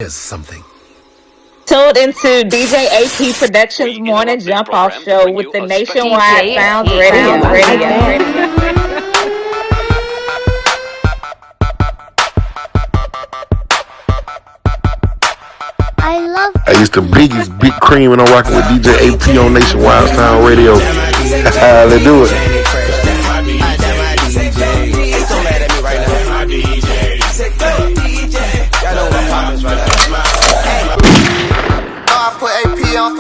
Here's something. Tuned into DJ AP Productions Morning Jump Off Show with the Nationwide Sounds Radio. I used to biggest big cream and I'm rocking with DJ AP on Nationwide Sound Radio. Let's do it. Put AP on.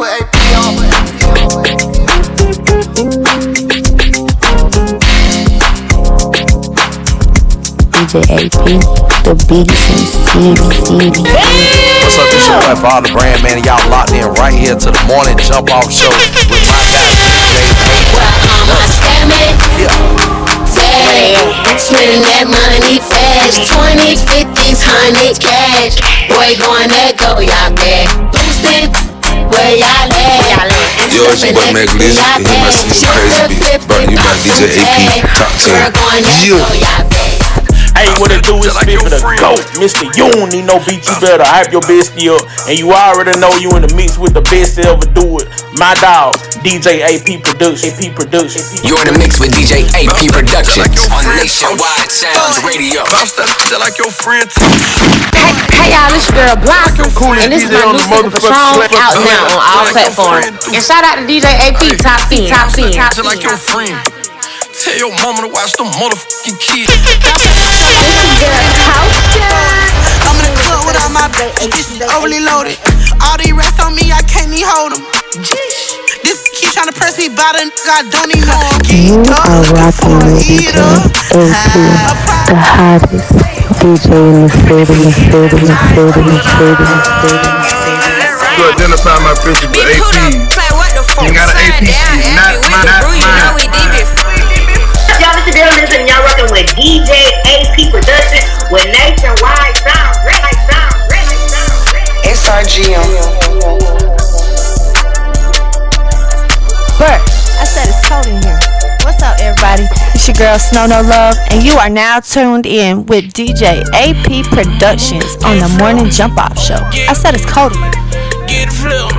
DJ AP, the biggest in the city. What's up, this your boy Bob the Brand, man, and y'all locked in right here to the morning jump off show with my guy DJ Spending that money fast, 20s, 50s, 100s cash. Boy, going that go, y'all back. Boosted, where y'all at? Yo, it's your boy Mac Lizzy, and he my crazy beat. Brought to you by DJ AP, Top 10. Hey, what it do is spit for the GOAT, Mr. You don't need no beat, you better hype your bestie up. And you already know you in the mix with the best to ever do it. My dog, DJ AP Productions. You're in the mix with DJ AP Productions on Nationwide Sounds Radio. Hey y'all, this your girl Blossom, and this is my new single Patron out now on all platforms. And shout out to DJ AP, top 10. Like your friend. Tell your mama to watch them motherfucking kids. This is girl Culture. I'm in the club with all my bitches overly loaded. All these rats on me, I can't even hold them. This keep trying to press me by the I don't even know. You are rocking with DJ AP, the hottest DJ in the city. To identify my picture with AP. You got an AP sheet, not mine. Y'all listen, y'all rocking with DJ AP Productions with Nationwide Sound Ready. SRGM. Bert, I said it's cold in here. What's up, everybody? It's your girl Snow No Love, and you are now tuned in with DJ AP Productions on the Morning Jump Off Show. I said it's cold in here. Get flipped.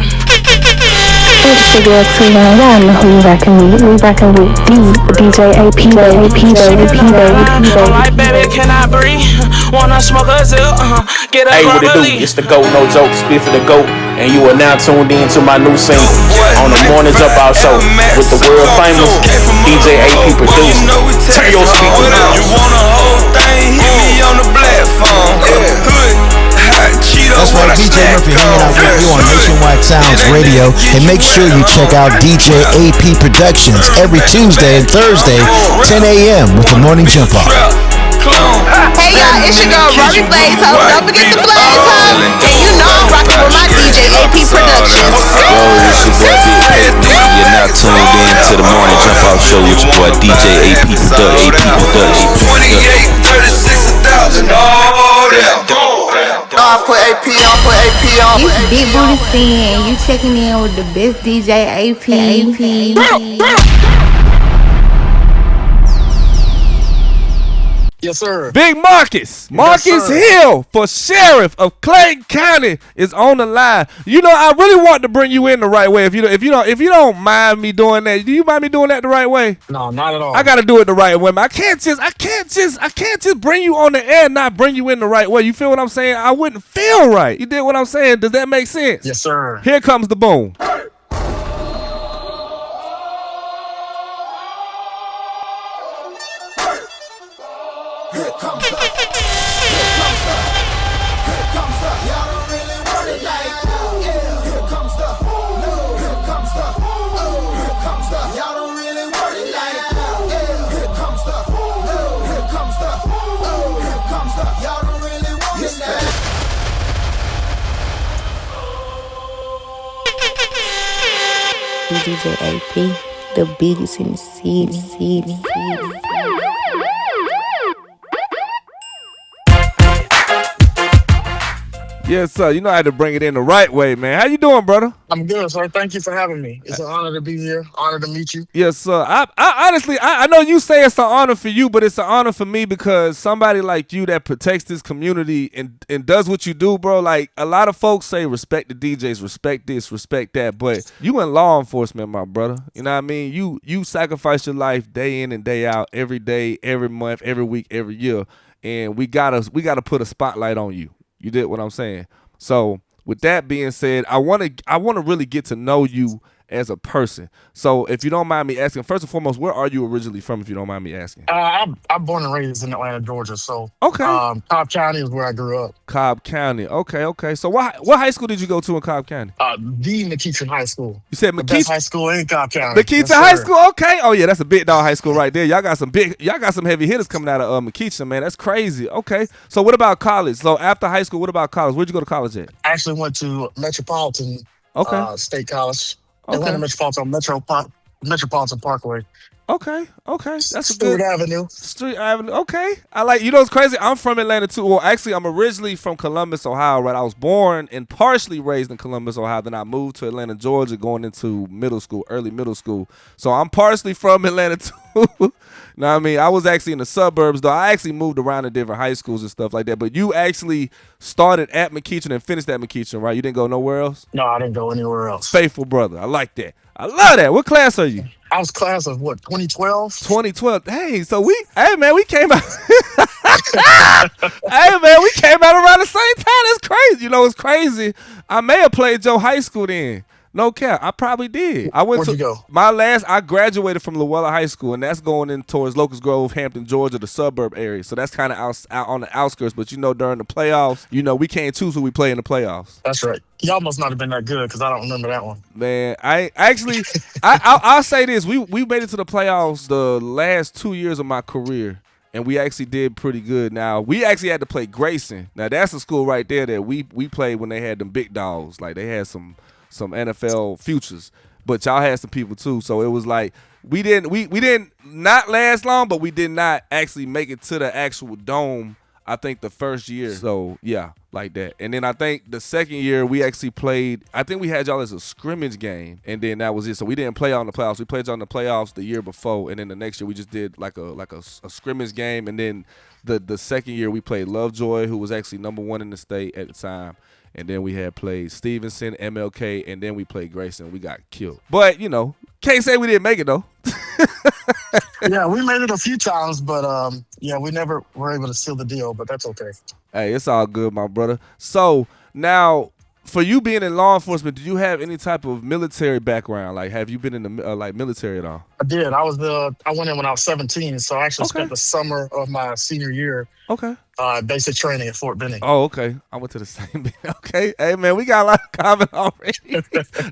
It's your girl Tina, y'all know who we rockin' with. We rockin' with DJ AP, baby. Alright, baby, can I breathe? Wanna smoke a zip? Get up. Hey, what it do? It's the GOAT, no joke, spit for the GOAT. And you are now tuned in to my new single on the Morning Jump Off Show with the world famous DJ AP Producers. Turn your speakers down. You want a whole thing? Hit me on the platform. That's right, DJ Murphy hanging out with you on Nationwide Sounds Radio. And make sure you check out DJ AP Productions every Tuesday and Thursday, 10 a.m. with the Morning Jump Off. Hey y'all, it's your girl Rory Blaze Ho. Don't forget the Blaze Ho. And you know I'm rocking with my DJ AP Productions. Yo, it's your boy Big Pet. You're now tuned in to the morning jump off show with your boy DJ AP Productions. 28, 36, 1,000. I put AP on. It's Big Booty Sin, and you checking in with the best DJ AP. Yes, sir. Big Marcus Hill for Sheriff of Clayton County is on the line. You know, I really want to bring you in the right way. If you don't mind me doing that, do you mind me doing that the right way? No, not at all. I gotta do it the right way. I can't just bring you on the air and not bring you in the right way. You feel what I'm saying? I wouldn't feel right. You did what I'm saying? Does that make sense? Yes, sir. Here comes the boom. Here comes the, y'all don't really want it like that. Here comes the, y'all don't really want it like that. Here comes the, y'all don't really want it like DJ AP, the biggest in the city. Yes, sir. You know I had to bring it in the right way, man. How you doing, brother? I'm good, sir. Thank you for having me. It's an honor to be here. Honor to meet you. Yes, sir. I honestly, I know you say it's an honor for you, but it's an honor for me because somebody like you that protects this community and does what you do, bro. Like, a lot of folks say respect the DJs, respect this, respect that, but you in law enforcement, my brother. You know what I mean? You sacrifice your life day in and day out, every day, every month, every week, every year, and we gotta put a spotlight on you. You did what I'm saying. So with that being said, I want to really get to know you as a person. So if you don't mind me asking, first and foremost, where are you originally from, if you don't mind me asking? I'm born and raised in Atlanta, Georgia. So okay, Cobb County is where I grew up. Cobb County. Okay. So what high school did you go to in Cobb County? The McKeachern High School. You said the best high school in Cobb County. McKeachern High School. Okay. Oh yeah, that's a big dog high school right there. Y'all got some heavy hitters coming out of McKeachern, man. That's crazy. Okay. So what about college? So after high school, what about college? Where'd you go to college at? I actually went to Metropolitan State College. Okay. Atlanta Metropolitan Parkway. Okay. That's Street Avenue. Street Avenue. Okay. I like, you know, it's crazy. I'm from Atlanta too. Well, actually, I'm originally from Columbus, Ohio, right? I was born and partially raised in Columbus, Ohio. Then I moved to Atlanta, Georgia, going into early middle school. So I'm partially from Atlanta too. Know what I mean? I was actually in the suburbs, though. I actually moved around to different high schools and stuff like that. But you actually started at McKeachern and finished at McKeachern, right? You didn't go nowhere else? No, I didn't go anywhere else. Faithful brother. I like that. I love that. What class are you? I was class of what, 2012? 2012. Hey, so we came out. Hey, man, we came out around the same time. That's crazy. You know, it's crazy. I may have played your high school then. No cap, I probably did. Where'd you go? I graduated from Luella High School, and that's going in towards Locust Grove, Hampton, Georgia, the suburb area. So that's kind of out on the outskirts. But you know, during the playoffs, you know, we can't choose who we play in the playoffs. That's right. Y'all must not have been that good because I don't remember that one. Man, I'll say this: we made it to the playoffs the last 2 years of my career. And we actually did pretty good. Now, we actually had to play Grayson. Now, that's a school right there that we played when they had them big dogs. Like, they had some NFL futures, but y'all had some people too. So it was like we didn't not last long, but we did not actually make it to the actual dome. I think the first year. So yeah, like that. And then I think the second year we actually played. I think we had y'all as a scrimmage game, and then that was it. So we didn't play on the playoffs. We played y'all in the playoffs the year before, and then the next year we just did like a scrimmage game, and then the second year we played Lovejoy, who was actually #1 in the state at the time. And then we had played Stevenson, MLK, and then we played Grayson. We got killed. But, you know, can't say we didn't make it, though. Yeah, we made it a few times, but, we never were able to seal the deal, but that's okay. Hey, it's all good, my brother. So, now, for you being in law enforcement, did you have any type of military background? Like, have you been in the military at all? I did. I went in when I was 17, so I actually spent the summer of my senior year. Okay. Basic training at Fort Benning. Oh, okay. I went to the same. Okay. Hey, man, we got a lot of common already.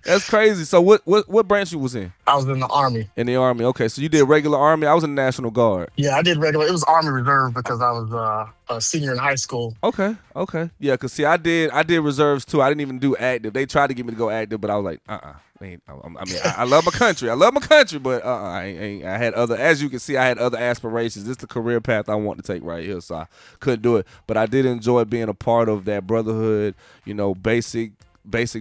That's crazy. So what branch you was in? I was in the Army. In the Army. Okay. So you did regular Army. I was in the National Guard. Yeah, I did regular. It was Army Reserve because I was a senior in high school. Okay. Yeah, because see, I did reserves too. I didn't even do active. They tried to get me to go active, but I was like, I love my country. I love my country, but I had other, as you can see, I had other aspirations. This is the career path I want to take right here, so I couldn't do it. But I did enjoy being a part of that brotherhood, you know, basic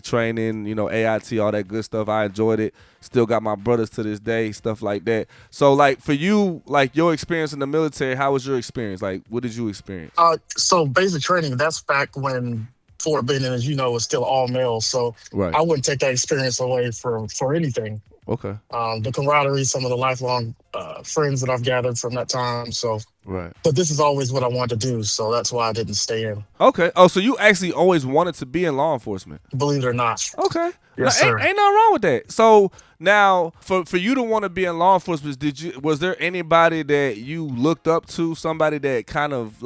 training, you know, AIT, all that good stuff. I enjoyed it. Still got my brothers to this day, stuff like that. So, like, for you, like, your experience in the military, how was your experience? Like, what did you experience? So basic training, that's back when Fort Benning, as you know, was still all male. So right. I wouldn't take that experience away for anything. Okay. The camaraderie, some of the lifelong friends that I've gathered from that time. So, right. But this is always what I wanted to do. So that's why I didn't stay in. Okay. Oh, so you actually always wanted to be in law enforcement? Believe it or not. Okay. Yes, now, sir. Ain't nothing wrong with that. So now, for you to want to be in law enforcement, was there anybody that you looked up to? Somebody that kind of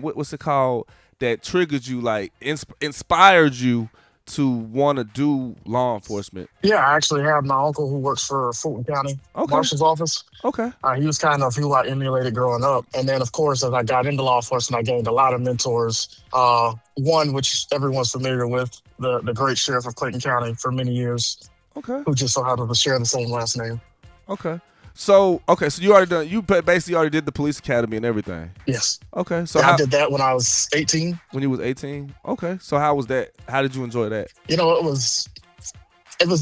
what's it called? That triggered you, like inspired you to want to do law enforcement? Yeah, I actually have my uncle who works for Fulton County Marshal's office. Okay. He was kind of who I emulated growing up. And then, of course, as I got into law enforcement, I gained a lot of mentors. One, which everyone's familiar with, the great Sheriff of Clayton County for many years. Okay. Who just so happens to share the same last name. Okay. So okay, so you basically already did the police academy and everything. Yes. Okay, so I did that when I was 18. When you was 18. Okay, so how was that? How did you enjoy that? You know, it was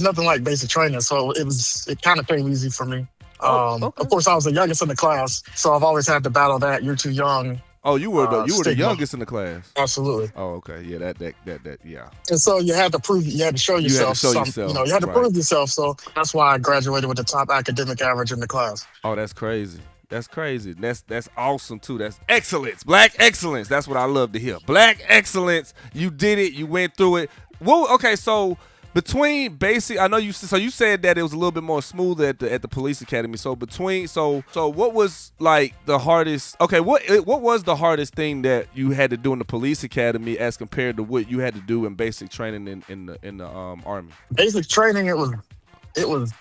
nothing like basic training, so it kind of came easy for me. Of course, I was the youngest in the class, so I've always had to battle that. You're too young. Oh, you were the youngest in the class. Absolutely. Oh, okay. Yeah, that yeah. And so you had to prove, you had to show yourself. You know, you had to prove yourself. So that's why I graduated with the top academic average in the class. Oh, that's crazy. That's crazy. That's awesome too. That's excellence. Black excellence. That's what I love to hear. Black excellence. You did it. You went through it. Well, okay, so between basic, I know you said that it was a little bit more smooth at the police academy. So what was like the hardest? Okay, what was the hardest thing that you had to do in the police academy as compared to what you had to do in basic training in the army? Basic training, it was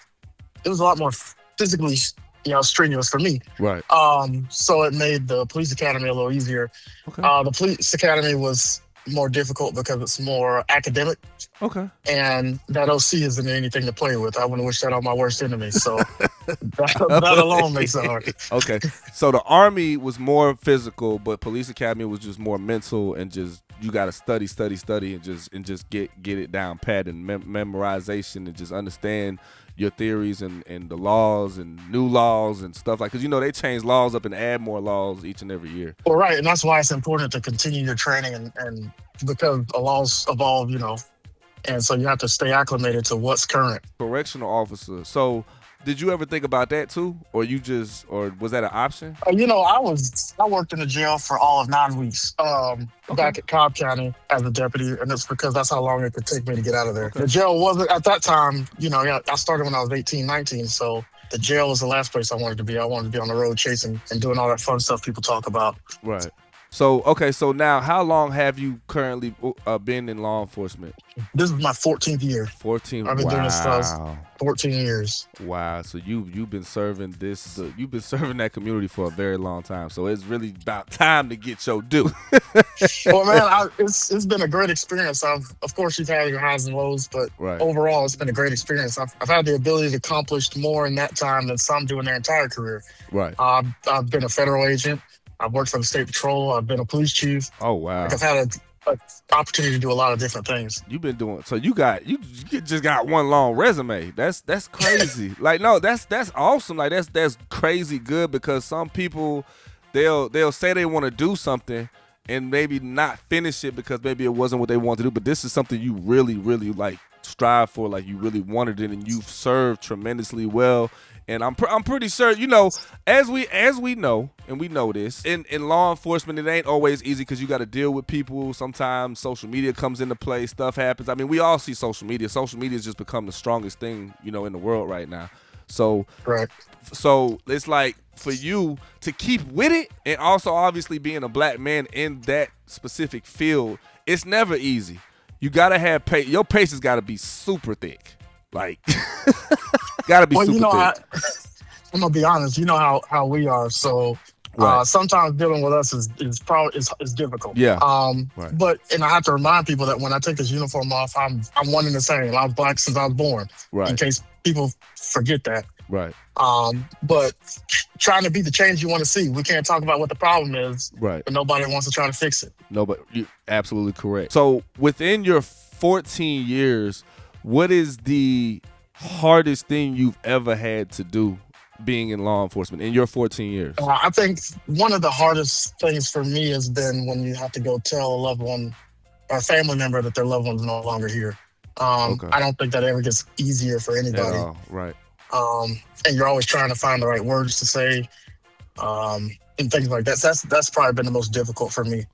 a lot more physically, strenuous for me. Right. So it made the police academy a little easier. Okay. The police academy was more difficult because it's more academic. Okay. And that OC isn't anything to play with. I wouldn't wish that on my worst enemy. So that alone makes it hard. Okay. So the army was more physical, but police academy was just more mental and just you got to study and just get it down pat and memorization and just understand your theories and the laws and new laws and stuff like, because they change laws up and add more laws each and every year. Well, right, and that's why it's important to continue your training and because the laws evolve, and so you have to stay acclimated to what's current. Correctional officer. So did you ever think about that too, or was that an option? I worked in the jail for all of 9 weeks back at Cobb County as a deputy, and it's because that's how long it could take me to get out of there. Okay. The jail wasn't, at that time, I started when I was 18, 19, so the jail was the last place I wanted to be. I wanted to be on the road chasing and doing all that fun stuff people talk about. Right. So, okay, so now how long have you currently been in law enforcement? This is my 14th year. 14. I've been doing this stuff 14 years. Wow. So you've been serving you've been serving that community for a very long time. So it's really about time to get your due. Well, man, it's been a great experience. Of course, you've had your highs and lows, but overall, it's been a great experience. I've had the ability to accomplish more in that time than some do in their entire career. Right. I've been a federal agent. I've worked for the state patrol. I've been a police chief. Oh, wow. I've had an opportunity to do a lot of different things. You've been doing, so you just got one long resume. That's crazy. Like, no, that's awesome. Like, that's crazy good because some people, they'll say they want to do something and maybe not finish it because maybe it wasn't what they wanted to do. But this is something you really, really like strive for, like you really wanted it, and you've served tremendously well. And I'm pretty sure, as we know, and we know this, in law enforcement, it ain't always easy because you got to deal with people. Sometimes social media comes into play, stuff happens. I mean, we all see social media. Social media has just become the strongest thing, in the world right now. So, so it's like for you to keep with it, and also obviously being a black man in that specific field, it's never easy. You gotta have your pace has got to be super thick, like. Gotta be super thick. I'm gonna be honest. You know how we are. So sometimes dealing with us is difficult. Yeah. But I have to remind people that when I take this uniform off, I'm one and the same. I was black since I was born. Right. In case people forget that. Right. But trying to be the change you want to see. We can't talk about what the problem is. Right. But nobody wants to try to fix it. No, but you're absolutely correct. So within your 14 years, what is the hardest thing you've ever had to do being in law enforcement in your 14 years? I think one of the hardest things for me has been when you have to go tell a loved one or a family member that their loved one's no longer here. I don't think that ever gets easier for anybody. Right. And you're always trying to find the right words to say and things like that. So that's probably been the most difficult for me.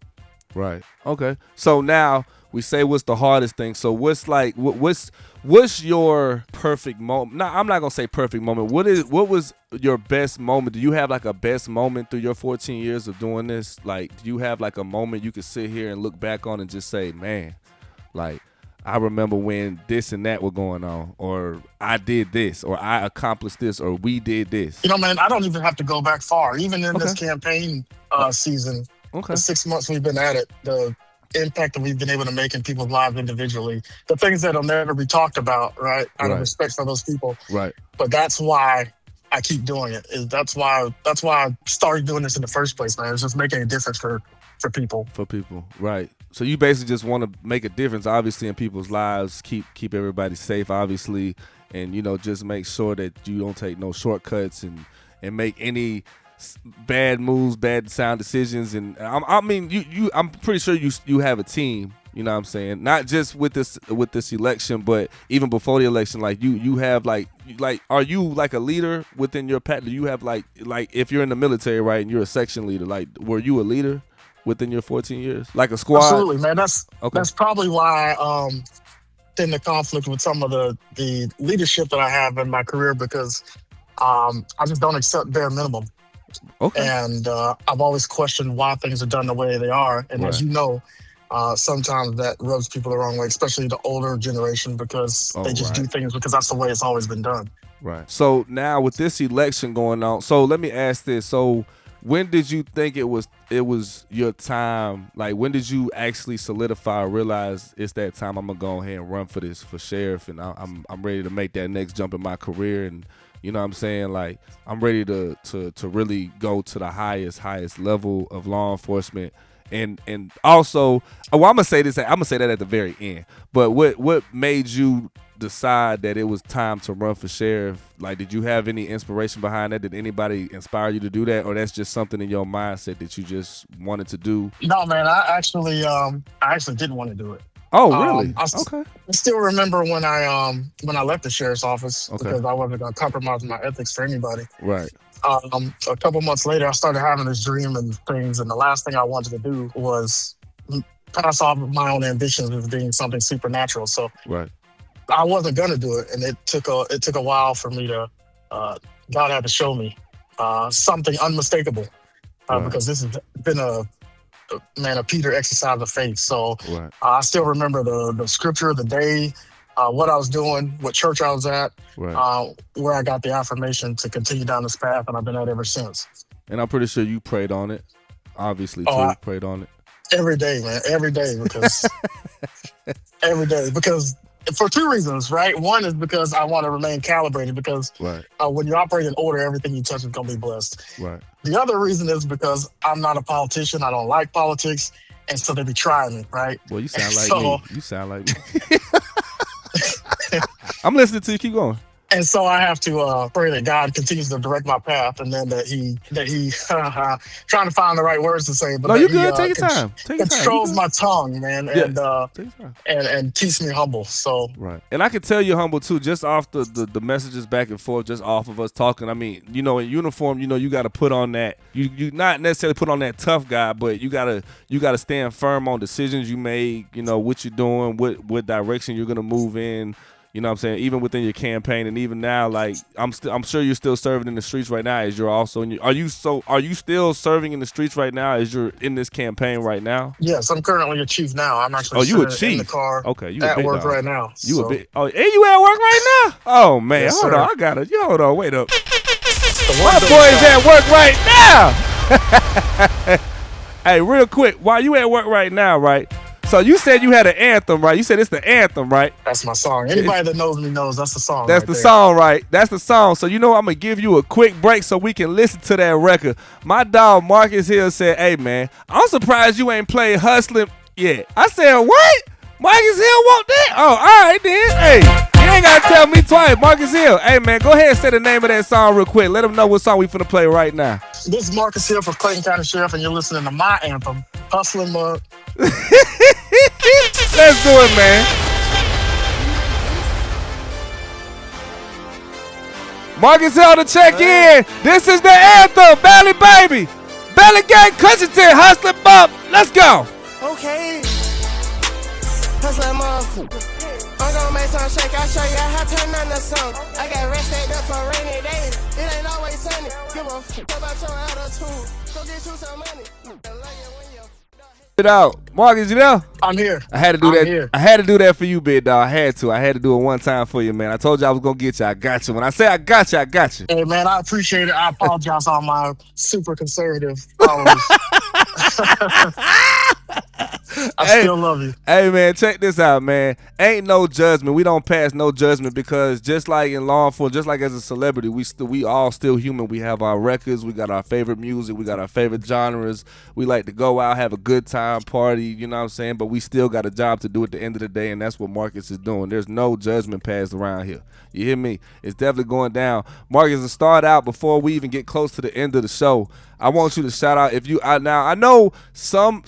Right. Okay. So now we say what's the hardest thing. So what's your perfect moment? No, I'm not gonna say perfect moment. What was your best moment? Do you have like a best moment through your 14 years of doing this? Like, do you have like a moment you could sit here and look back on and just say, man, like I remember when this and that were going on, or I did this, or I accomplished this, or we did this? Man, I don't even have to go back far. Even in this campaign season, the 6 months we've been at it, the impact that we've been able to make in people's lives individually, the things that'll never be talked about, right? Out of respect for those people. Right. But that's why I keep doing it. That's why I started doing this in the first place, man. It's just making a difference for people. For people, right? So you basically just want to make a difference, obviously, in people's lives. Keep everybody safe, obviously, and just make sure that you don't take no shortcuts and make any bad moves, bad sound decisions. And I'm pretty sure you have a team. You know what I'm saying? Not just with this election, but even before the election, like you have like are you like a leader within your pack? Do you have like if you're in the military, right, and you're a section leader, like were you a leader within your 14 years, like a squad? Absolutely, man. That's probably why in the conflict with some of the leadership that I have in my career, because I just don't accept bare minimum. Okay. And I've always questioned why things are done the way they are, and as you know. Sometimes that rubs people the wrong way, especially the older generation, because they just do things because that's the way it's always been done. Right. So now with this election going on, so let me ask this. So when did you think it was your time? Like when did you actually solidify or realize it's that time, I'm gonna go ahead and run for sheriff, and I'm ready to make that next jump in my career, and you know what I'm saying? Like I'm ready to really go to the highest level of law enforcement. And also, I'm gonna say this. I'm gonna say that at the very end. But what made you decide that it was time to run for sheriff? Like, did you have any inspiration behind that? Did anybody inspire you to do that, or that's just something in your mindset that you just wanted to do? No, man. I actually didn't want to do it. Oh, really? Okay. I still remember when I left the sheriff's office because I wasn't gonna compromise my ethics for anybody. Right. A couple months later, I started having this dream and things, and the last thing I wanted to do was pass off my own ambitions as being something supernatural. So right. I wasn't gonna do it, and it took a while for me to God had to show me something unmistakable because this has been a Peter exercise of faith. So I still remember the scripture, the day. What I was doing, what church I was at, where I got the affirmation to continue down this path, and I've been at ever since. And I'm pretty sure you prayed on it, obviously, too. Prayed on it. Every day, man. Every day, because because for two reasons, right? One is because I want to remain calibrated, because when you operate in order, everything you touch is going to be blessed. Right. The other reason is because I'm not a politician. I don't like politics, and so they be trying me, right? Well, you sound like me. You sound like me. I'm listening to you. Keep going. And so I have to pray that God continues to direct my path, and then that he trying to find the right words to say. But no, you good. Take your time. Controls my tongue, man, and keeps me humble. So and I can tell you're humble too, just off the messages back and forth, just off of us talking. I mean, in uniform, you got to put on that. You not necessarily put on that tough guy, but you gotta stand firm on decisions you made. What you're doing, what direction you're gonna move in. You know what I'm saying? Even within your campaign, and even now, like I'm sure you're still serving in the streets right now. As you're also are you still serving in the streets right now? As you're in this campaign right now? Yes, I'm currently a chief now. I'm actually you a chief in the car. Okay, you at a big work dog. right now. You a big. Oh, and you at work right now? Oh man, yes, hold sir. on, I got it. Hold on, wait up. My boy is at work right now. Hey, real quick, while you at work right now, right? So you said you had an anthem, right? You said it's the anthem, right? That's my song. Anybody that knows me knows that's the song. That's the song, right? That's the song. So I'm gonna give you a quick break so we can listen to that record. My dog Marcus Hill said, "Hey man, I'm surprised you ain't played Hustling yet." I said, "What? Marcus Hill want that? Oh, all right then. Hey, you ain't gotta tell me twice, Marcus Hill. Hey man, go ahead and say the name of that song real quick. Let them know what song we finna play right now." This is Marcus Hill from Clayton County Sheriff, and you're listening to my anthem, Hustling Mug. Let's do it, man. Marcus Hill to check in. This is the anthem, Belly Baby. Belly Gang Cushion, Hustling Bump. Let's go. Okay. Hustling Mug. I'm gonna make some shake. I'll show you how to turn on the song. I got rest up for rainy days. It ain't always sunny. Give a fuck about your attitude. Go get you some money. It out. Marcus, you there? I'm here. I had to do that. Here. I had to do that for you, big dog. I had to do it one time for you, man. I told you I was gonna get you. I got you. When I say I got you, I got you. Hey man, I appreciate it. I apologize to all my super conservative followers. I still love you. Hey, man, check this out, man. Ain't no judgment. We don't pass no judgment because just like in law enforcement, just like as a celebrity, we all still human. We have our records. We got our favorite music. We got our favorite genres. We like to go out, have a good time, party, you know what I'm saying? But we still got a job to do at the end of the day, and that's what Marcus is doing. There's no judgment passed around here. You hear me? It's definitely going down. Marcus, to start out, before we even get close to the end of the show, I want you to shout out if you now I know some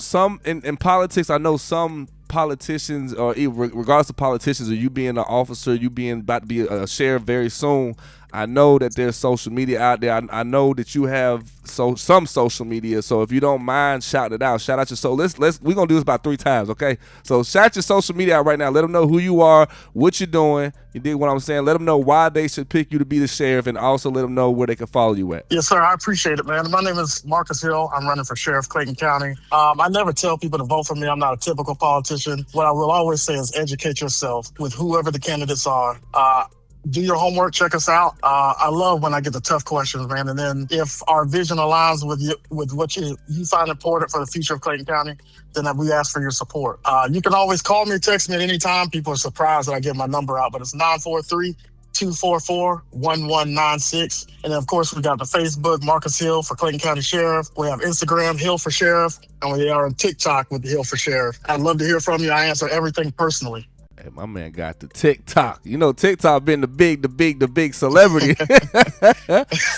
in politics, I know some politicians, or regardless of politicians, or you being an officer, you being about to be a sheriff very soon, I know that there's social media out there. I know that you have some social media. So if you don't mind shouting it out, shout out your we're gonna do this about 3 times, okay? So shout your social media out right now. Let them know who you are, what you're doing. You dig what I'm saying? Let them know why they should pick you to be the sheriff, and also let them know where they can follow you at. Yes, sir. I appreciate it, man. My name is Marcus Hill. I'm running for Sheriff of Clayton County. I never tell people to vote for me. I'm not a typical politician. What I will always say is educate yourself with whoever the candidates are. Do your homework, check us out. I love when I get the tough questions, man. And then if our vision aligns with what you find important for the future of Clayton County, then we ask for your support. You can always call me or text me at any time. People are surprised that I give my number out, but it's 943-244-1196. And then, of course, we got the Facebook, Marcus Hill for Clayton County Sheriff. We have Instagram, Hill for Sheriff. And we are on TikTok with the Hill for Sheriff. I'd love to hear from you. I answer everything personally. Hey, my man got the TikTok. You know, TikTok been the big celebrity.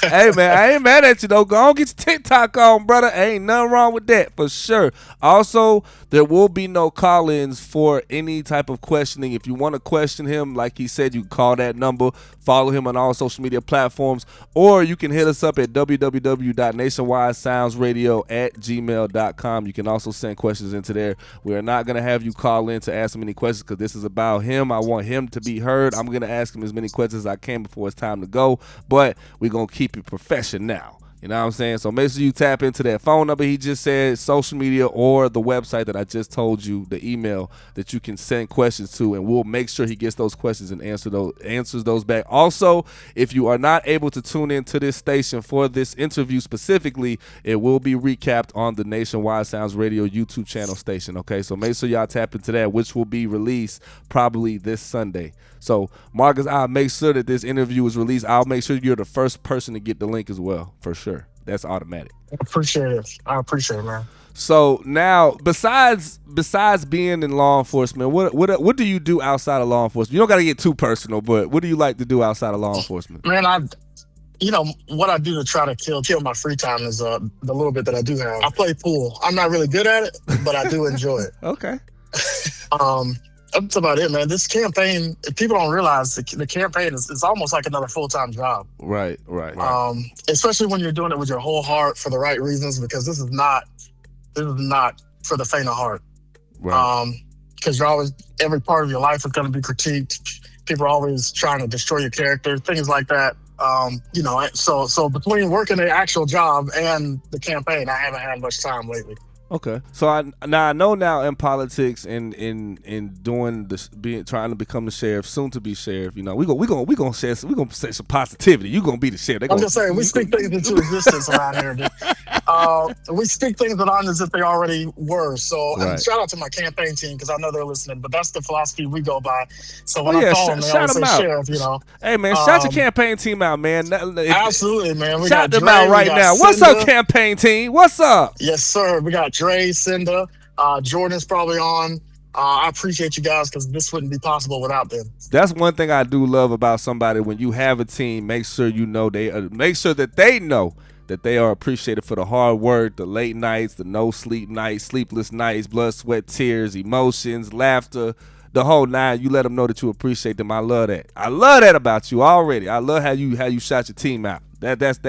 Hey, man, I ain't mad at you, though. Go on, get your TikTok on, brother. Ain't nothing wrong with that, for sure. Also, there will be no call-ins for any type of questioning. If you want to question him, like he said, you can call that number, follow him on all social media platforms, or you can hit us up at www.nationwidesoundsradio@gmail.com. You can also send questions into there. We're not going to have you call in to ask him any questions because this is about him. I want him to be heard. I'm going to ask him as many questions as I can before it's time to go, but we're going to keep it professional. You know what I'm saying? So make sure you tap into that phone number he just said, social media, or the website that I just told you, the email that you can send questions to, and we'll make sure he gets those questions and answers those back. Also, if you are not able to tune in to this station for this interview specifically, it will be recapped on the Nationwide Sounds Radio YouTube channel station, okay? So make sure y'all tap into that, which will be released probably this Sunday. So, Marcus, I'll make sure that this interview is released. I'll make sure you're the first person to get the link as well, for sure. That's automatic. I appreciate it. Man. So now, besides being in law enforcement, what do you do outside of law enforcement? You don't got to get too personal, but what do you like to do outside of law enforcement? Man, what I do to try to kill my free time is the little bit that I do have. I play pool. I'm not really good at it, but I do enjoy it. Okay. That's about it, man. This campaign, people don't realize the campaign is almost like another full-time job. Right. Especially when you're doing it with your whole heart for the right reasons, because this is not for the faint of heart. Right. Because every part of your life is going to be critiqued. People are always trying to destroy your character, things like that. So between working the actual job and the campaign, I haven't had much time lately. Okay, so I know now in politics and in doing trying to become the sheriff, soon to be sheriff. You know, we gonna say some positivity. You gonna be the sheriff. I'm just saying, we speak things into existence around here, dude. We speak things that aren't as if they already were. So shout out to my campaign team because I know they're listening. But that's the philosophy we go by. So when I call them, they always say sheriff. You know. Hey man, shout your campaign team out, man. Absolutely, man. Shout them out right now. What's up, campaign team? What's up? Yes, sir. We got Dre, Cinda, Jordan's probably on. I appreciate you guys because this wouldn't be possible without them. That's one thing I do love about somebody. When you have a team, make sure that they know that they are appreciated for the hard work, the late nights, the no sleep nights, sleepless nights, blood, sweat, tears, emotions, laughter, the whole nine. You let them know that you appreciate them. I love that. I love that about you already. I love how you shot your team out. That's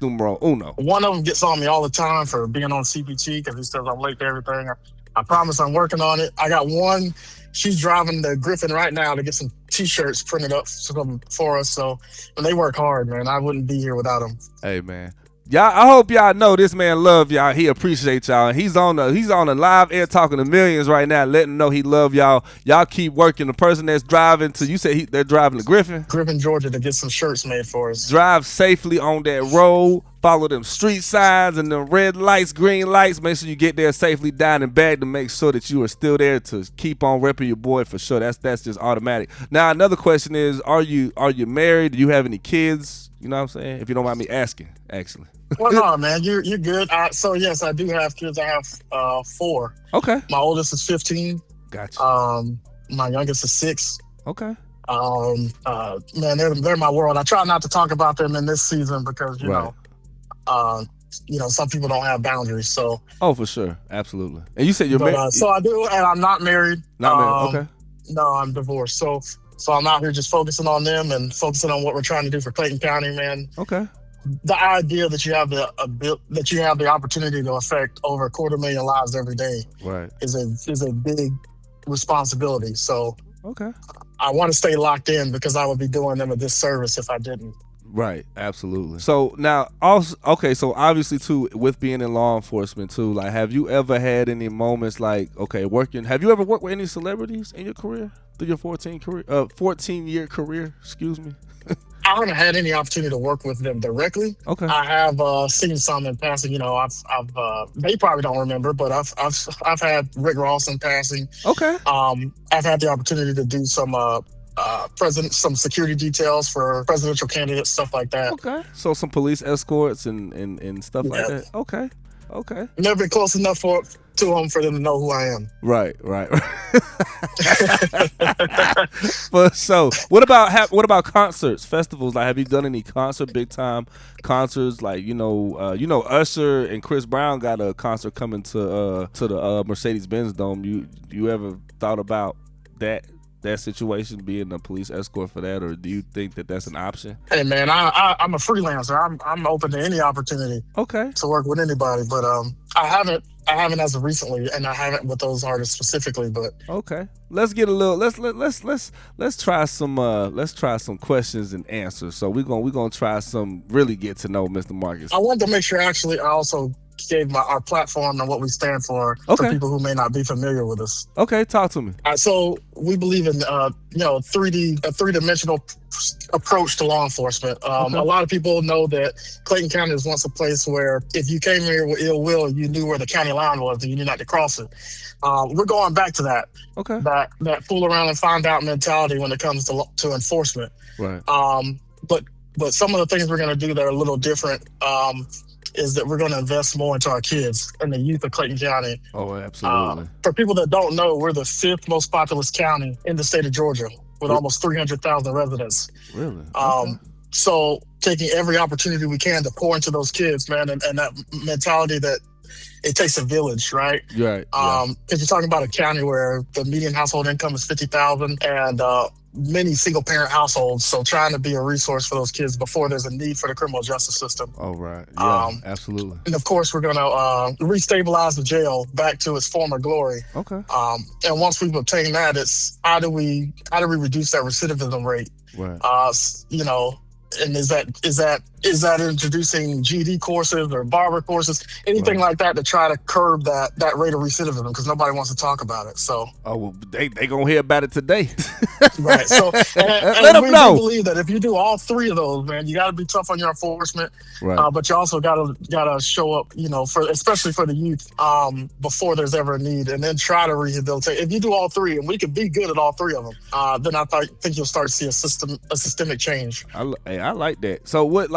numero uno. One of them gets on me all the time for being on CPT because he says I'm late to everything. I promise I'm working on it. I got one. She's driving the Griffin right now to get some T-shirts printed up for us. So they work hard, man. I wouldn't be here without them. Hey, man. Y'all, I hope y'all know this man love y'all. He appreciate y'all. And he's on the live air talking to millions right now, letting them know he love y'all. Y'all keep working. The person that's driving they're driving to Griffin, Georgia, to get some shirts made for us. Drive safely on that road. follow them street signs and the red lights, green lights. Make sure you get there safely, down and back to make sure that you are still there to keep on repping your boy for sure. That's just automatic. Now another question is, are you married? Do you have any kids? You know what I'm saying? If you don't mind me asking, actually. Well, no, man, you're good. So yes, I do have kids. I have 4. Okay. My oldest is 15. Gotcha. My youngest is 6. Okay. Man, they're my world. I try not to talk about them in this season because you know, some people don't have boundaries. So. Oh, for sure, absolutely. And you said you're married. So I do, and I'm not married. Not married. Okay. No, I'm divorced. So I'm out here just focusing on them and focusing on what we're trying to do for Clayton County, man. Okay. The idea that you have the opportunity to affect over 250,000 lives every day, right, is a big responsibility. So. Okay. I want to stay locked in because I would be doing them a disservice if I didn't. Right, absolutely. So now, also, okay, so obviously too, with being in law enforcement too, like, have you ever had any moments like, okay, have you ever worked with any celebrities in your career through your 14-year career? Excuse me. I haven't had any opportunity to work with them directly. Okay. I have seen some in passing. You know, I've they probably don't remember, but I've had Rick Ross in passing. Okay. I've had the opportunity to do some security details for presidential candidates, stuff like that. Okay. So some police escorts and stuff like that. Okay. Okay. Never been close enough to them for them to know who I am. Right. But so, what about concerts, festivals? Like, have you done any big time concerts? Like, Usher and Chris Brown got a concert coming to the Mercedes-Benz Dome. You ever thought about that situation, being a police escort for that, or do you think that that's an option? Hey man, I'm a freelancer. I'm open to any opportunity. Okay. To work with anybody, but I haven't as of recently, and I haven't with those artists specifically. But okay, let's get a little. Let's try some questions and answers. So we're gonna try some really get to know Mr. Marcus. I wanted to make sure actually I also gave our platform and what we stand for people who may not be familiar with us. Okay, talk to me. So we believe in a three-dimensional approach to law enforcement. A lot of people know that Clayton County is once a place where if you came here with ill will, you knew where the county line was and you knew not to cross it. We're going back to that. Okay. That fool around and find out mentality when it comes to enforcement. Right. But some of the things we're going to do that are a little different. Is that we're going to invest more into our kids and the youth of Clayton County. Oh, absolutely. For people that don't know, we're the 5th most populous county in the state of Georgia with almost 300,000 residents. Really? So taking every opportunity we can to pour into those kids, man, and that mentality that it takes a village, right? Right. Because you're talking about a county where the median household income is $50,000 and many single-parent households. So trying to be a resource for those kids before there's a need for the criminal justice system. Oh, right. Yeah, absolutely. And of course, we're going to restabilize the jail back to its former glory. Okay. And once we've obtained that, it's how do we reduce that recidivism rate? Right. And is that introducing GED courses or barber courses, anything like that to try to curb that rate of recidivism, because nobody wants to talk about it. So they gonna hear about it today. Right. So let them know. We believe that if you do all 3 of those, man, you got to be tough on your enforcement. Right. But you also gotta show up, especially for the youth, before there's ever a need, and then try to rehabilitate. If you do all 3, and we could be good at all 3 of them, then I think you'll start to see a systemic change. I like that. So what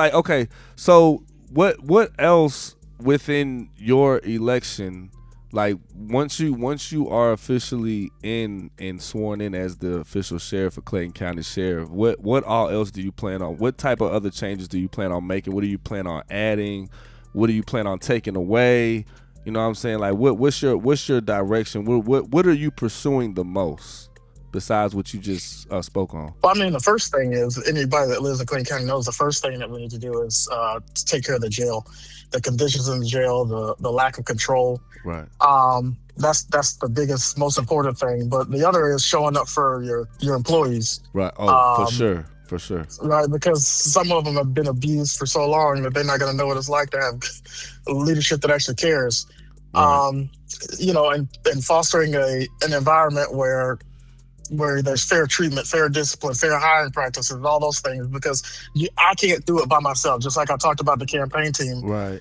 else within your election, like once you are officially in and sworn in as the official sheriff of Clayton County Sheriff, what all else do you plan on? What type of other changes do you plan on making? What do you plan on adding? What do you plan on taking away? You know what I'm saying? Like what's your direction? What are you pursuing the most? Besides what you just spoke on? Well, I mean, the first thing is, anybody that lives in Clayton County knows the first thing that we need to do is to take care of the jail, the conditions in the jail, the lack of control. Right. That's the biggest, most important thing. But the other is showing up for your employees. Right. Oh, for sure. Right, because some of them have been abused for so long that they're not going to know what it's like to have leadership that actually cares. Right. And fostering an environment where where there's fair treatment, fair discipline, fair hiring practices, all those things. Because I can't do it by myself. Just like I talked about the campaign team. Right.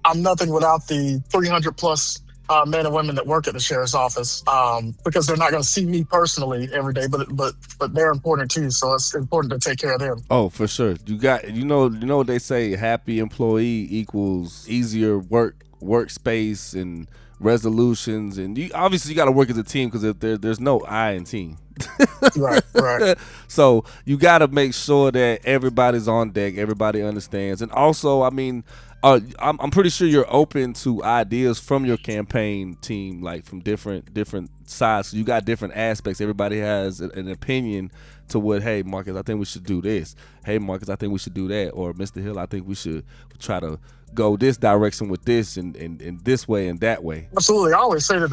I'm nothing without the 300 plus men and women that work at the sheriff's office, because they're not going to see me personally every day, but they're important too. So it's important to take care of them. Oh, for sure. You got you know what they say, happy employee equals easier workspace and resolutions, and you obviously got to work as a team, because there's no I in team. Right. So you got to make sure that everybody's on deck, everybody understands, and also, I mean, I'm pretty sure you're open to ideas from your campaign team, like from different sides. So you got different aspects. Everybody has an opinion to what. Hey, Marcus, I think we should do this. Hey, Marcus, I think we should do that. Or Mr. Hill, I think we should try to go this direction with this and this way and that way. Absolutely. I always say that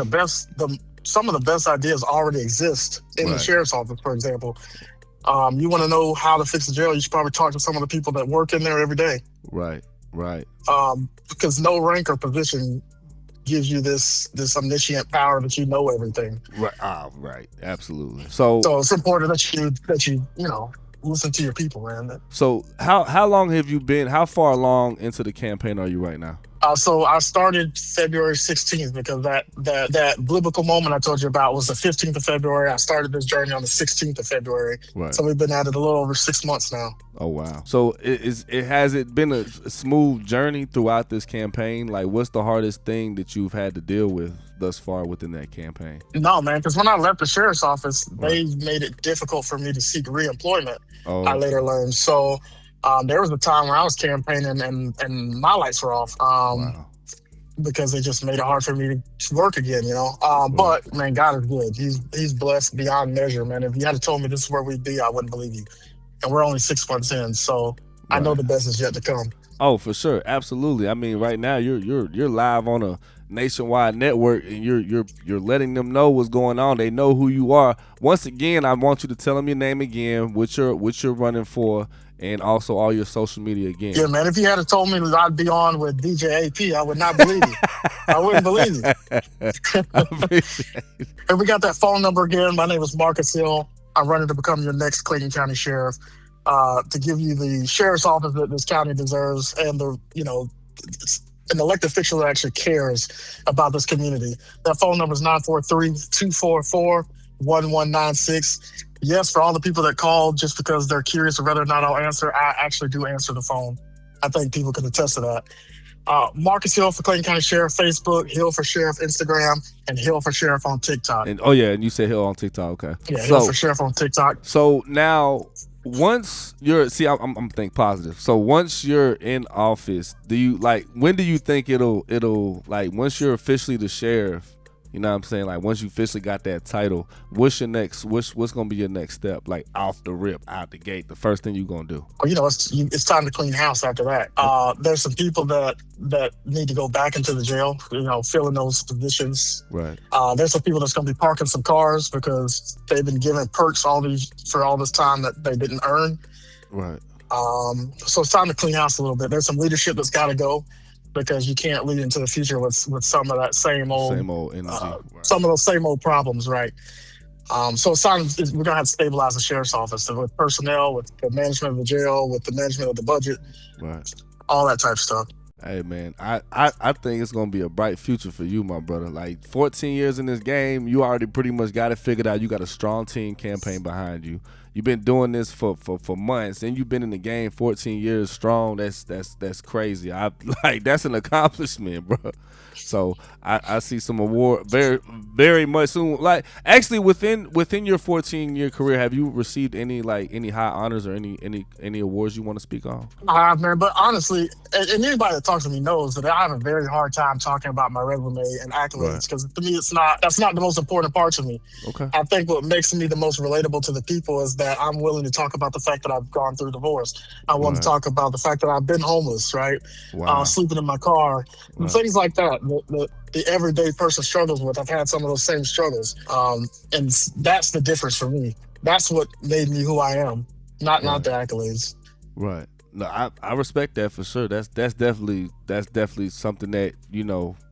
some of the best ideas already exist in the sheriff's office, for example. You want to know how to fix the jail, you should probably talk to some of the people that work in there every day. Right. Because no rank or position gives you this omniscient power that you know everything. Right. Right. Absolutely. So it's important that you listen to your people, man. So how long have you been? How far along into the campaign are you right now? So I started February 16th, because that biblical moment I told you about was the 15th of February. I started this journey on the 16th of February. Right. So we've been at it a little over 6 months now. Oh, wow. So has it been a smooth journey throughout this campaign? Like, what's the hardest thing that you've had to deal with thus far within that campaign? No, man, because when I left the sheriff's office, they made it difficult for me to seek reemployment. I later learned. So there was a time where I was campaigning and my lights were off, because they just made it hard for me to work again, But man, God is good. He's blessed beyond measure, man. If you had told me this is where we'd be, I wouldn't believe you. And we're only 6 months in, so I know the best is yet to come. Oh, for sure, absolutely. I mean, right now you're live on a nationwide network, and you're letting them know what's going on. They know who you are. Once again, I want you to tell them your name again, what you're running for, and also all your social media again. Yeah, man, if you had told me that I'd be on with DJ AP, I would not believe you. I wouldn't believe you. I appreciate it. And we got that phone number again. My name is Marcus Hill. I'm running to become your next Clayton County Sheriff, to give you the sheriff's office that this county deserves, and an elected official that actually cares about this community. That phone number is 943-244-1196. Yes, for all the people that call just because they're curious of whether or not I'll answer, I actually do answer the phone. I think people can attest to that. Marcus Hill for Clayton County Sheriff, Facebook, Hill for Sheriff, Instagram, and Hill for Sheriff on TikTok. And and you said Hill on TikTok, okay. Yeah, Hill for Sheriff on TikTok. So now, once you're, I'm think positive. So once you're in office, when do you think it'll once you're officially the sheriff, you know what I'm saying? Like, once you officially got that title, what's going to be your next step? Like, off the rip, out the gate, the first thing you're going to do? Well, it's time to clean house after that. There's some people that need to go back into the jail, filling those positions. Right. There's some people that's going to be parking some cars because they've been given perks for all this time that they didn't earn. Right. So it's time to clean house a little bit. There's some leadership that's got to go, because you can't lead into the future with some of that same old energy, some of those same old problems, right? So it's time. We're gonna have to stabilize the sheriff's office with personnel, with the management of the jail, with the management of the budget, right? All that type of stuff. Hey, man, I think it's gonna be a bright future for you, my brother. Like, 14 years in this game, you already pretty much got it figured out. You got a strong team campaign behind you. You've been doing this for months, and you've been in the game 14 years strong. That's crazy. That's an accomplishment, bro. So I see some award very, very much soon. Like, actually, within your 14-year career, have you received any high honors or any awards you want to speak on? Man, but honestly, and anybody that talks to me knows that I have a very hard time talking about my resume and accolades, because to me that's not the most important part to me. Okay. I think what makes me the most relatable to the people is that I'm willing to talk about the fact that I've gone through divorce. I want to talk about the fact that I've been homeless, right? Wow. Sleeping in my car, things like that. The everyday person struggles with. I've had some of those same struggles, and that's the difference for me. That's what made me who I am, not the accolades. Right. No, I respect that for sure. That's definitely something that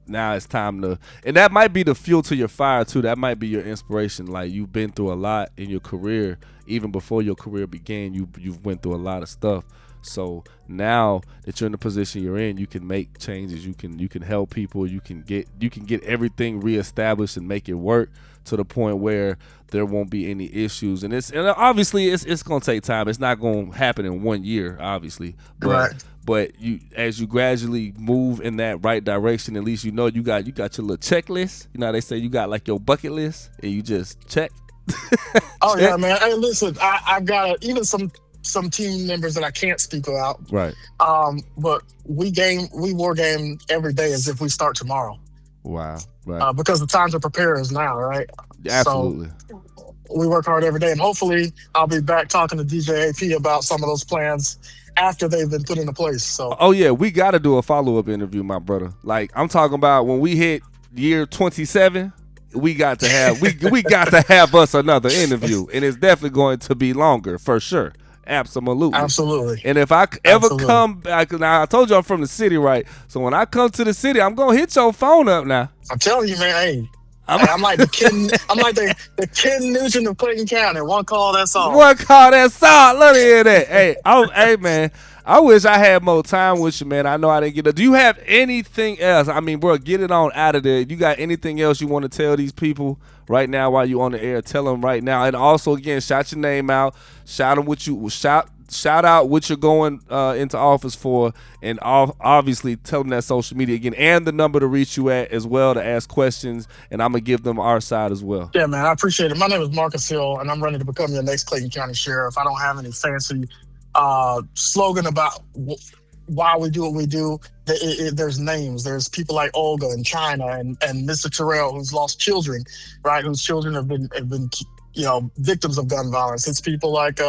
now it's time to, and that might be the fuel to your fire too. That might be your inspiration. Like, you've been through a lot in your career, even before your career began. You've went through a lot of stuff. So now that you're in the position you're in, you can make changes. You can help people. You can get everything reestablished and make it work to the point where there won't be any issues. And obviously it's gonna take time. It's not gonna happen in 1 year, obviously. But you, as you gradually move in that right direction, at least you got your little checklist. You know how they say you got like your bucket list, and you just check. Oh yeah, man. Hey, listen, I've got even some team members that I can't speak about. Right. But we war game every day as if we start tomorrow. Wow. Right. Because the time to prepare is now, right? Absolutely. So we work hard every day, and hopefully I'll be back talking to DJ AP about some of those plans after they've been put into place. So. Oh yeah, we got to do a follow-up interview, my brother. Like, I'm talking about when we hit year 27. We got to have we got to have us another interview, and it's definitely going to be longer for sure. Absolutely. And if I ever come back, now I told you I'm from the city, right? So when I come to the city, I'm gonna hit your phone up now. I'm telling you, man. Hey, I'm like the Ken. I'm like the Ken Nugent of Clayton County. One call, that's all. One call, that's all. Let me hear that. Hey, man. I wish I had more time with you, man. I know I didn't get it. Do you have anything else? I mean, bro, get it on out of there. You got anything else you want to tell these people right now while you on the air? Tell them right now. And also, again, shout your name out. Shout out what you're going into office for, and obviously tell them that social media again and the number to reach you at as well to ask questions. And I'm gonna give them our side as well. Yeah, man, I appreciate it. My name is Marcus Hill, and I'm running to become your next Clayton County Sheriff. I don't have any fancy slogan about why we do what we do. There's names. There's people like Olga in China and Mr. Terrell, who's lost children, right? Whose children have been victims of gun violence. It's people like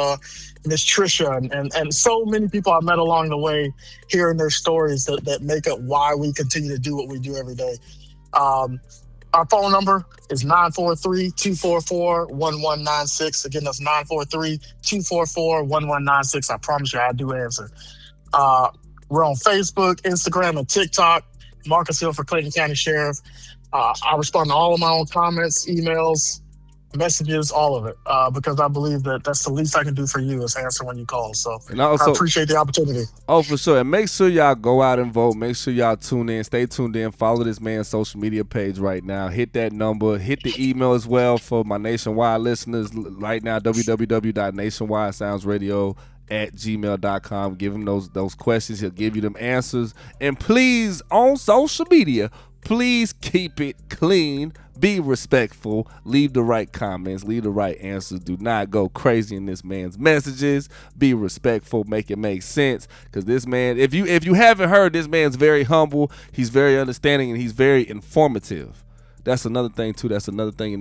Miss Trisha and so many people I met along the way, hearing their stories that make up why we continue to do what we do every day. Our phone number is 943-244-1196. Again, that's 943-244-1196. I promise you, I do answer. We're on Facebook, Instagram, and TikTok. Marcus Hill for Clayton County Sheriff. I respond to all of my own comments, emails, messages, all of it, because I believe that that's the least I can do for you is answer when you call. So I appreciate the opportunity. Oh, for sure. And make sure y'all go out and vote. Make sure y'all tune in. Stay tuned in. Follow this man's social media page right now. Hit that number. Hit the email as well for my nationwide listeners right now, www.nationwidesoundsradio@gmail.com. Give him those questions. He'll give you them answers. And please, on social media, please keep it clean. Be respectful. Leave the right comments. Leave the right answers. Do not go crazy in this man's messages. Be respectful. Make it make sense. Because this man, if you haven't heard, this man's very humble. He's very understanding, and he's very informative. That's another thing too. That's another thing in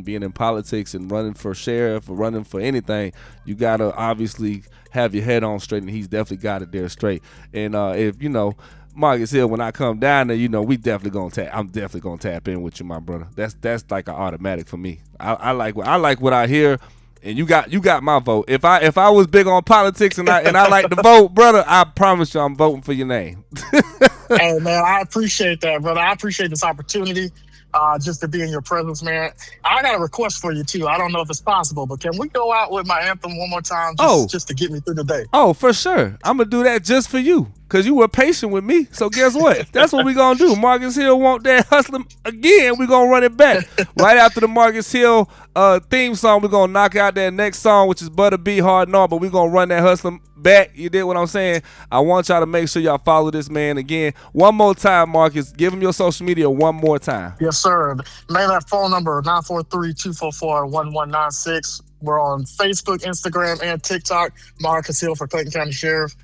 being in politics and running for sheriff or running for anything. You gotta obviously have your head on straight, and he's definitely got it there straight. And if you know Marcus Hill, when I come down there, we definitely gonna tap. I'm definitely gonna tap in with you, my brother. That's like an automatic for me. I like what I hear, and you got my vote. If I was big on politics and I like to vote, brother, I promise you I'm voting for your name. Hey man, I appreciate that, brother. I appreciate this opportunity. Just to be in your presence, man. I got a request for you too. I don't know if it's possible, but can we go out with my anthem one more time just to get me through the day? Oh, for sure. I'm gonna do that just for you, because you were patient with me. So guess what? That's what we gonna do. Marcus Hill want that hustling again. We gonna run it back. Right after the Marcus Hill theme song, we're gonna knock out that next song, which is Butter Be Hard Gnarl, but we gonna run that hustling back. You did what I'm saying? I want y'all to make sure y'all follow this man again. One more time, Marcus. Give him your social media one more time. Yes, sir. Man, that phone number, 943-244-1196. We're on Facebook, Instagram, and TikTok. Marcus Hill for Clayton County Sheriff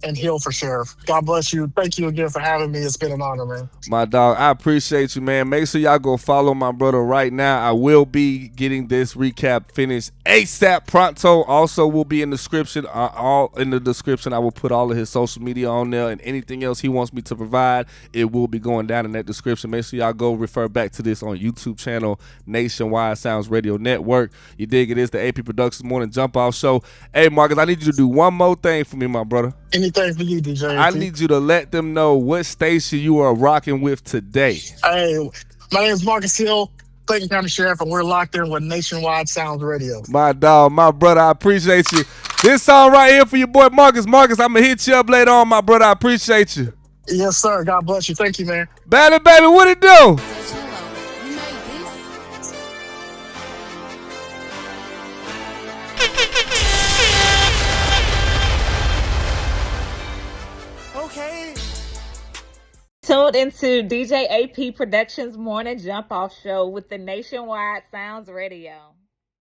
and Hill for Sheriff. God bless you. Thank you again for having me. It's been an honor, man. My dog, I appreciate you, man. Make sure y'all go follow my brother right now. I will be getting this recap finished ASAP pronto. Also will be in the description. All in the description, I will put all of his social media on there, and anything else he wants me to provide, it will be going down in that description. Make sure y'all go refer back to this on YouTube channel, Nationwide Sounds Radio Network. You dig it? It's the AP Productions Morning Jump Off Show. Hey, Marcus, I need you to do one more thing for me, my brother. Anything for you, DJ. I need you to let them know what station you are rocking with today. Hey, my name is Marcus Hill, Clayton County Sheriff, and we're locked in with Nationwide Sounds Radio. My dog, my brother, I appreciate you. This song right here for your boy Marcus. Marcus, I'm going to hit you up later on, my brother. I appreciate you. Yes, sir. God bless you. Thank you, man. Baby, what it do? Tuned into DJ AP Productions Morning Jump Off Show with the Nationwide Sounds Radio.